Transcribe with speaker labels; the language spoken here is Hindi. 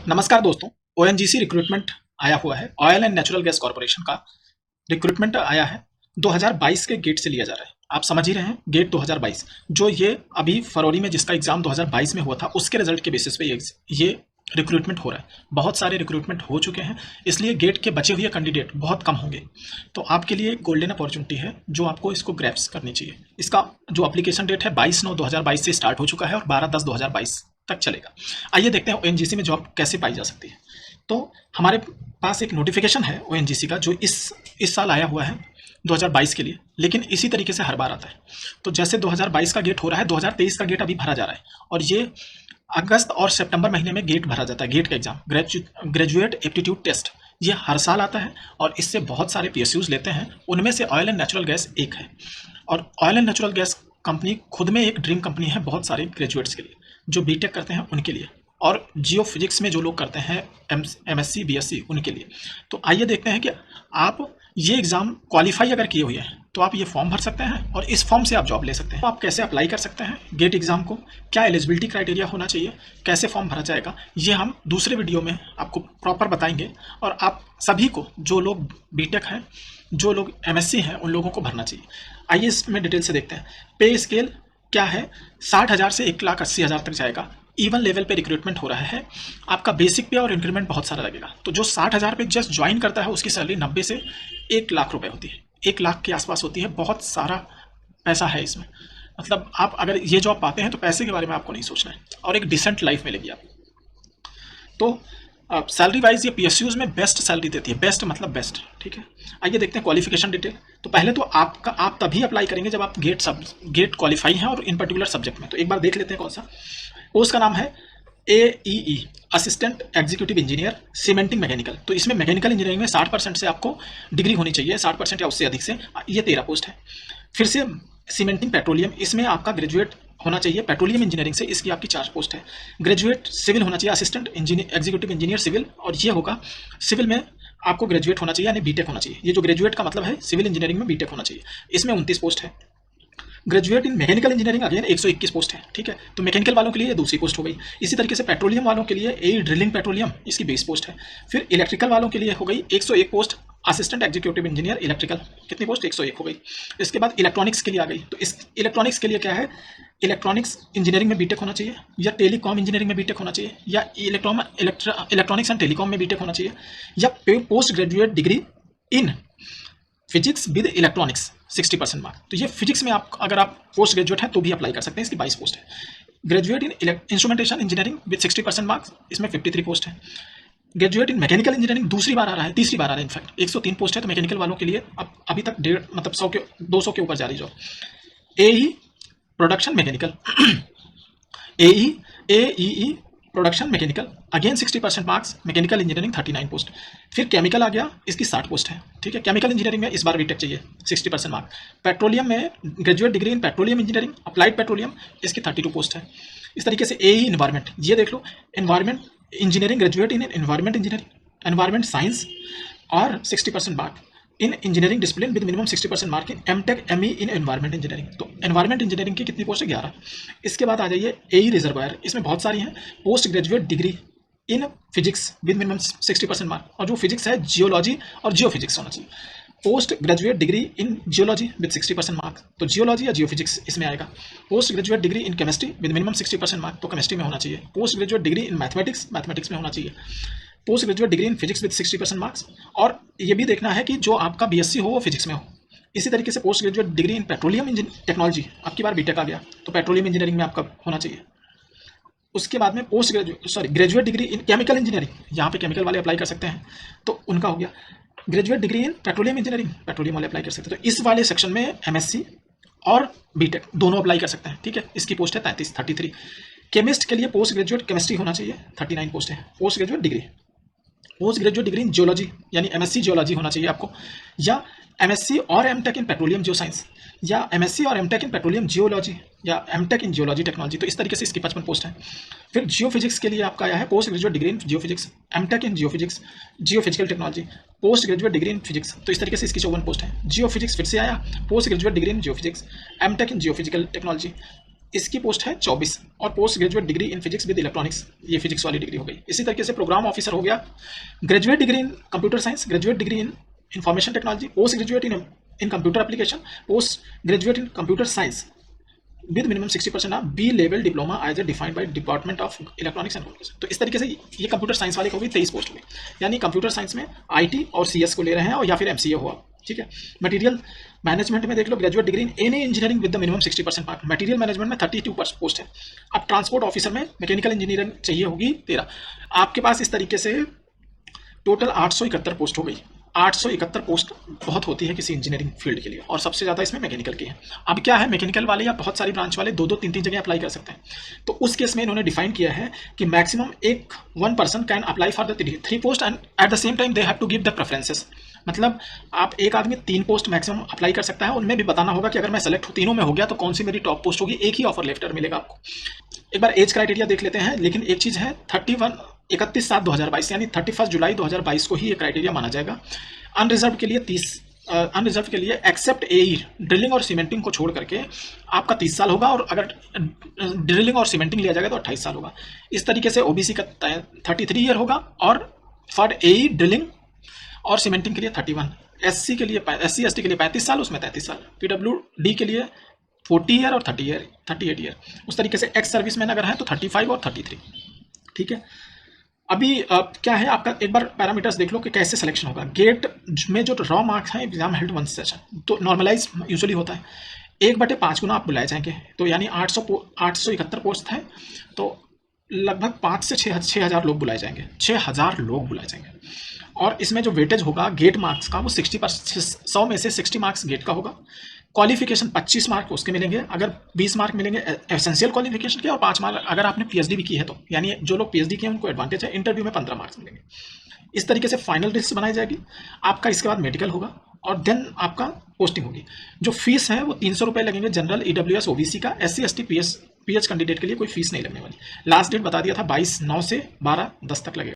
Speaker 1: नमस्कार दोस्तों। ओएनजीसी रिक्रूटमेंट आया हुआ है। Oil and natural gas corporation का रिक्रूटमेंट आया है। 2022 के गेट से लिया जा रहा है। आप समझ ही रहे हैं, गेट 2022 जो ये अभी फरवरी में जिसका एग्जाम 2022 में हुआ था, उसके रिजल्ट के बेसिस पे ये रिक्रूटमेंट हो रहा है। बहुत सारे रिक्रूटमेंट हो चुके हैं, इसलिए गेट के बचे हुए कैंडिडेट बहुत कम होंगे। तो आपके लिए एक गोल्डन अपॉर्चुनिटी है जो आपको इसको ग्रैब्स करनी चाहिए। इसका जो एप्लीकेशन डेट है 22/9/2022 से स्टार्ट हो चुका है और 12/10/2022 तक चलेगा। आइए देखते हैं ओएनजीसी में जॉब कैसे पाई जा सकती है। तो हमारे पास एक नोटिफिकेशन है ओएनजीसी का जो इस साल आया हुआ है 2022 के लिए, लेकिन इसी तरीके से हर बार आता है। तो जैसे 2022 का गेट हो रहा है, 2023 का गेट अभी भरा जा रहा है और ये अगस्त और सितंबर महीने में गेट भरा जाता है। गेट का एग्जाम ग्रेजुएट एप्टीट्यूड टेस्ट ये हर साल आता है और इससे बहुत सारे पीएसयूज लेते हैं। उनमें से ऑयल एंड नेचुरल गैस एक है और oil and natural gas company खुद में एक ड्रीम कंपनी है बहुत सारे ग्रेजुएट्स के लिए, जो बीटेक करते हैं उनके लिए, और जियो फिजिक्स में जो लोग करते हैं एमएससी बीएससी उनके लिए। तो आइए देखते हैं कि आप ये एग्ज़ाम क्वालिफाई अगर किए हुए हैं तो आप ये फॉर्म भर सकते हैं और इस फॉर्म से आप जॉब ले सकते हैं। तो आप कैसे अप्लाई कर सकते हैं गेट एग्ज़ाम को, क्या एलिजिबिलिटी क्राइटेरिया होना चाहिए, कैसे फॉर्म भरा जाएगा, ये हम दूसरे वीडियो में आपको प्रॉपर बताएंगे। और आप सभी को, जो लोग बीटेक हैं, जो लोग एमएससी हैं, उन लोगों को भरना चाहिए। आइए इसमें डिटेल से देखते हैं। पे स्केल क्या है, 60,000 से 1,80,000 तक जाएगा। इवन लेवल पे रिक्रूटमेंट हो रहा है। आपका बेसिक पे और इंक्रीमेंट बहुत सारा लगेगा। तो जो 60,000 पे जस्ट ज्वाइन करता है उसकी सैलरी 90 से 1 लाख रुपए होती है, 1 लाख के आसपास होती है। बहुत सारा पैसा है इसमें। मतलब आप अगर ये जॉब पाते हैं तो पैसे के बारे में आपको नहीं सोचना है और एक डिसेंट लाइफ मिलेगी आपको। तो सैलरी वाइज ये पीएसयूज में बेस्ट सैलरी देती है। बेस्ट मतलब बेस्ट, ठीक है। आइए देखते हैं क्वालिफिकेशन डिटेल। तो पहले तो आप तभी अप्लाई करेंगे जब आप गेट क्वालिफाई हैं और इन पर्टिकुलर सब्जेक्ट में। तो एक बार देख लेते हैं कौन सा। पोस्ट का नाम है AEE assistant executive engineer cementing mechanical. तो इसमें मैकेनिकल इंजीनियरिंग में 60% से आपको डिग्री होनी चाहिए, 60% या उससे अधिक से। ये 13 पोस्ट है। फिर से सीमेंटिंग पेट्रोलियम, इसमें आपका ग्रेजुएट होना चाहिए पेट्रोलियम इंजीनियरिंग से, इसकी आपकी 4 पोस्ट है। ग्रेजुएट सिविल होना चाहिए, असिस्टेंट एग्जीक्यूटिव इंजीनियर सिविल, और ये होगा सिविल में आपको ग्रेजुएट होना चाहिए यानी बीटेक होना चाहिए। ये जो ग्रेजुएट का मतलब है सिविल इंजीनियरिंग में बीटेक होना चाहिए। इसमें 29 पोस्ट है। Graduate in mechanical engineering again 121 post है, ठीक है। तो मैकेनिकल वालों के लिए ये दूसरी पोस्ट हो गई। इसी तरीके से पेट्रोलियम वालों के लिए ड्रिलिंग पेट्रोलियम, इसकी 20 पोस्ट है। फिर इलेक्ट्रिकल वालों के लिए हो गई 101 post, assistant executive engineer electrical, कितनी पोस्ट, 101 हो गई। इसके बाद इलेक्ट्रॉनिक्स के लिए आ गई। तो इस इलेक्ट्रॉनिक्स के लिए क्या है, इलेक्ट्रॉनिक्स इंजीनियरिंग में बीटेक होना चाहिए, या टेलीकॉम इंजीनियरिंग में बीटेक होना चाहिए, या इलेक्ट्रॉनिक्स एंड टेलीकॉम में बीटेक होना चाहिए, या post graduate degree in physics with electronics 60% mark. तो ये फिजिक्स में आप अगर आप पोस्ट ग्रेजुएट हैं तो भी अप्लाई कर सकते हैं। इसकी 22 पोस्ट है। Graduate in instrumentation engineering with 60% marks, इसमें 53 पोस्ट है। ग्रेजुएट इन मैकेनिकल इंजीनियरिंग दूसरी बार आ रहा है, तीसरी बार आ रहा है इनफैक्ट, 103 पोस्ट है। तो मैकेनिकल वालों के लिए अब अभी तक 200 के ऊपर जा रही job. AE production mechanical AEE production mechanical, again 60% marks, mechanical engineering 39 post. फिर केमिकल आ गया, इसकी 60 पोस्ट है, ठीक है। केमिकल इंजीनियरिंग में इस बार बीटेक चाहिए, 60% मार्क। पेट्रोलियम में graduate degree in petroleum engineering applied petroleum, इसकी 32 पोस्ट है। इस तरीके से AE इन्वायरमेंट, ये देख लो, environment engineering graduate in environment engineering environment science और 60% mark in engineering discipline with minimum 60% mark in M Tech ME in environment engineering. तो एनवायरमेंट इंजीनियरिंग की कितनी पोस्ट है, 11। इसके बाद आ जाइए AE रिजर्वायर, इसमें बहुत सारी हैं। Post graduate degree in physics with minimum 60% mark, और जो फिजिक्स है जियोलॉजी और जियो फिजिक्स होना चाहिए। Post graduate degree in geology with 60% mark, तो जियोलॉजी या जियो फिजिक्स इसमें आएगा। Post graduate degree in chemistry with minimum 60% mark, तो केमिस्ट्री में होना चाहिए। Post graduate degree in mathematics में होना चाहिए। Post graduate degree in physics with 60% marks, और ये भी देखना है कि जो आपका BSc हो वो फिजिक्स में हो। इसी तरीके से post graduate degree in petroleum technology, आपकी बार बीटेक आ गया तो पेट्रोलियम इंजीनियरिंग में आपका होना चाहिए। उसके बाद में ग्रेजुएट डिग्री इन केमिकल इंजीनियरिंग, यहाँ पे केमिकल वाले अप्लाई कर सकते हैं, तो उनका हो गया। Graduate degree in petroleum engineering, petroleum वाले अप्लाई कर सकते हैं। तो इस वाले सेक्शन में MSc और बीटेक दोनों अप्लाई कर सकते हैं, ठीक है। इसकी पोस्ट है 33। केमिस्ट के लिए पोस्ट ग्रेजुएट केमिस्ट्री होना चाहिए, 39 पोस्ट है। पोस्ट ग्रेजुएट डिग्री इन जियोलॉजी यानी MSc जियोलॉजी होना चाहिए आपको, या MSc और MTech in petroleum geo science, या MSc और MTech इन पेट्रोलियम जियोलॉजी, या MTech इन जियोलॉजी टेक्नोलॉजी। तो इस तरीके से इसकी 55 पोस्ट है। फिर जियो फिजिक्स के लिए आपका आया है post graduate degree in geo physics, MTech इन geo physics, Jio physical technology, post graduate degree in physics. तो इस तरीके से इसकी 54 पोस्ट है। जियो फिजिक्स फिर से आया, post graduate degree in geo physics, MTech इन जियो फिजिकल टेक्नोलॉजी। इसकी पोस्ट है 24 और post graduate degree in physics with electronics, ये फिजिक्स वाली डिग्री हो गई। इसी तरीके से प्रोग्राम ऑफिसर हो गया, graduate degree in computer science, graduate degree in information technology, post graduate in computer application, post graduate in computer science with minimum 60% of B level diploma as a defined by department of electronics and communication. तो इस तरीके से ये कंप्यूटर साइंस वाले को भी 23 पोस्ट हुई, यानी कंप्यूटर साइंस में आईटी और सीएस को ले रहे हैं, और या फिर एमसीए हुआ, ठीक है। मटेरियल मैनेजमेंट में देख लो, graduate degree in any engineering with the minimum 60% mark, material management में 32 पोस्ट है। अब ट्रांसपोर्ट ऑफिसर में मैकेनिकल इंजीनियरिंग चाहिए होगी 13। आपके पास इस तरीके से टोटल 871 पोस्ट हो गई। 871 पोस्ट बहुत होती है किसी इंजीनियरिंग फील्ड के लिए, और सबसे ज़्यादा इसमें मैकेनिकल की है। अब क्या है, मैकेनिकल वाले या बहुत सारी ब्रांच वाले 2-2, 3-3 जगह अप्लाई कर सकते हैं। तो उस केस में इन्होंने डिफाइन किया है कि maximum one person can apply for the 3 post and at the same time they have to give the preferences. मतलब आप एक आदमी 3 पोस्ट मैक्सिमम अप्लाई कर सकता है, उनमें भी बताना होगा कि अगर मैं सेलेक्ट हूँ तीनों में हो गया तो कौन सी मेरी टॉप पोस्ट होगी, एक ही ऑफर लेटर मिलेगा आपको। एक बार एज क्राइटेरिया देख लेते हैं, लेकिन एक चीज़ है 31/7/2022 यानी 31 जुलाई 2022 को ही ये क्राइटेरिया माना जाएगा। अनरिजर्व के लिए 30, अनरिजर्व के लिए एक्सेप्ट एई ड्रिलिंग और सीमेंटिंग को छोड़ करके आपका 30 साल होगा, और अगर ड्रिलिंग और सीमेंटिंग लिया जाएगा तो 28 साल होगा। इस तरीके से ओबीसी का 33 ईयर होगा, और फॉर एई ड्रिलिंग और सीमेंटिंग के लिए 31, एससी के लिए SC/ST के लिए 35 साल, उसमें 33 साल, PWD के लिए 40 ईयर और 38 ईयर। उस तरीके से एक्स सर्विसमैन अगर है तो 35 और 33, ठीक है। अभी क्या है आपका, एक बार पैरामीटर्स देख लो कि कैसे सिलेक्शन होगा। गेट में जो रॉ मार्क्स हैं, एग्जाम हेल्ड 1 सेशन, तो नॉर्मलाइज यूजुअली होता है 1/5 गुना आप बुलाए जाएंगे, तो यानी 871 पोस्ट है, तो लगभग 5 से 6,000 लोग बुलाए जाएंगे, 6,000 लोग बुलाए जाएंगे। और इसमें जो वेटेज होगा गेट मार्क्स का, वो 60%, 100 में से 60 मार्क्स गेट का होगा। क्वालिफिकेशन 25 मार्क उसके मिलेंगे, अगर 20 मार्क मिलेंगे एसेंशियल क्वालिफिकेशन के, और 5 मार्क अगर आपने पीएचडी भी की है तो, यानी जो लोग पीएचडी किए हैं उनको एडवांटेज है। इंटरव्यू में 15 मार्क्स मिलेंगे। इस तरीके से फाइनल लिस्ट बनाई जाएगी आपका, इसके बाद मेडिकल होगा, और देन आपका पोस्टिंग होगी। जो फीस है वो 300 रुपये लगेंगे जनरल, EWS OBC का, SC/ST PH कैंडिडेट के लिए कोई फीस नहीं लगने वाली। लास्ट डेट बता दिया था 22/9 से 12/10 तक लगेगा।